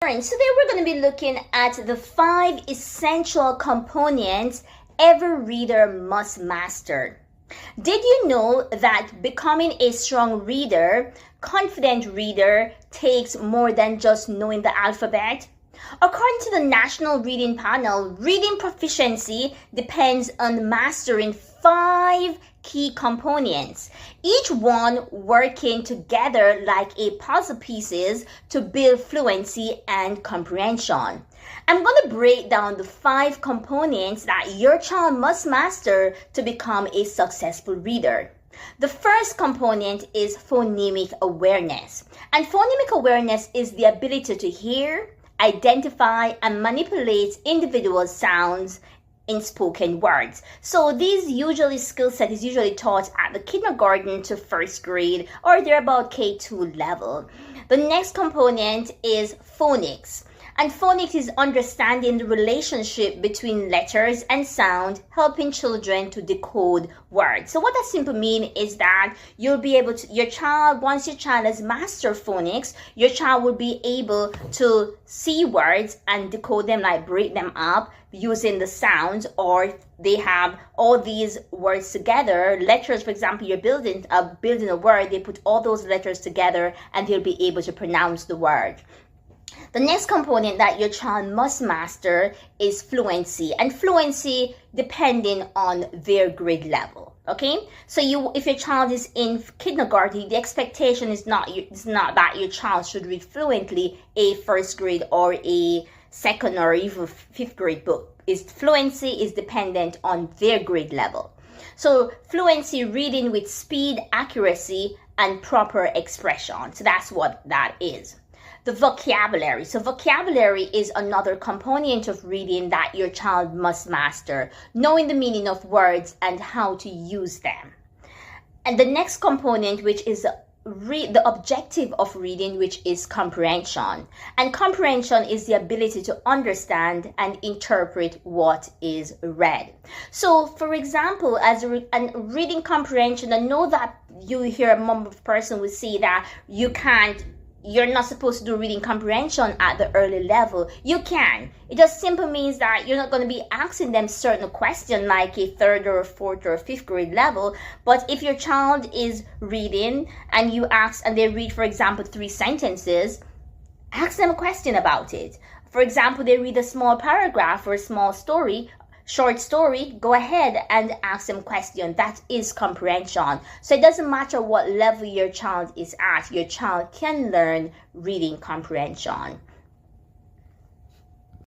Alright, so today we're going to be looking at the 5 essential components every reader must master. Did you know that becoming a strong reader, confident reader, takes more than just knowing the alphabet? According to the National Reading Panel, reading proficiency depends on mastering 5 key components, each one working together like a puzzle pieces to build fluency and comprehension. I'm going to break down the 5 components that your child must master to become a successful reader. The first component is phonemic awareness. And phonemic awareness is the ability to hear, identify, and manipulate individual sounds in spoken words. So these skill set is usually taught at the kindergarten to 1st grade, or they're about K2 level. The next component is phonics. And phonics is understanding the relationship between letters and sound, helping children to decode words. So what that simply means is that you'll be able to, once your child has mastered phonics, your child will be able to see words and decode them, like break them up using the sounds, or they have all these words together. Letters, for example, you're building a word, they put all those letters together and they'll be able to pronounce the word. The next component that your child must master is fluency, and fluency depending on their grade level. Okay, so if your child is in kindergarten, the expectation is not that your child should read fluently a 1st grade or a 2nd or even 5th grade book. Fluency is dependent on their grade level. So fluency, reading with speed, accuracy, and proper expression. So that's what that is. The vocabulary. So vocabulary is another component of reading that your child must master, knowing the meaning of words and how to use them. And the next component, which is the objective of reading, which is comprehension. And comprehension is the ability to understand and interpret what is read. So for example, reading comprehension, I know that you hear a number of person will say that you're not supposed to do reading comprehension at the early level. You can. It just simply means that you're not going to be asking them certain questions like a 3rd or 4th or 5th grade level. But if your child is reading and you ask, and they read, for example, 3 sentences, ask them a question about it. For example, they read a small paragraph or a small story, short story, go ahead and ask them questions. That is comprehension. So it doesn't matter what level your child is at, your child can learn reading comprehension.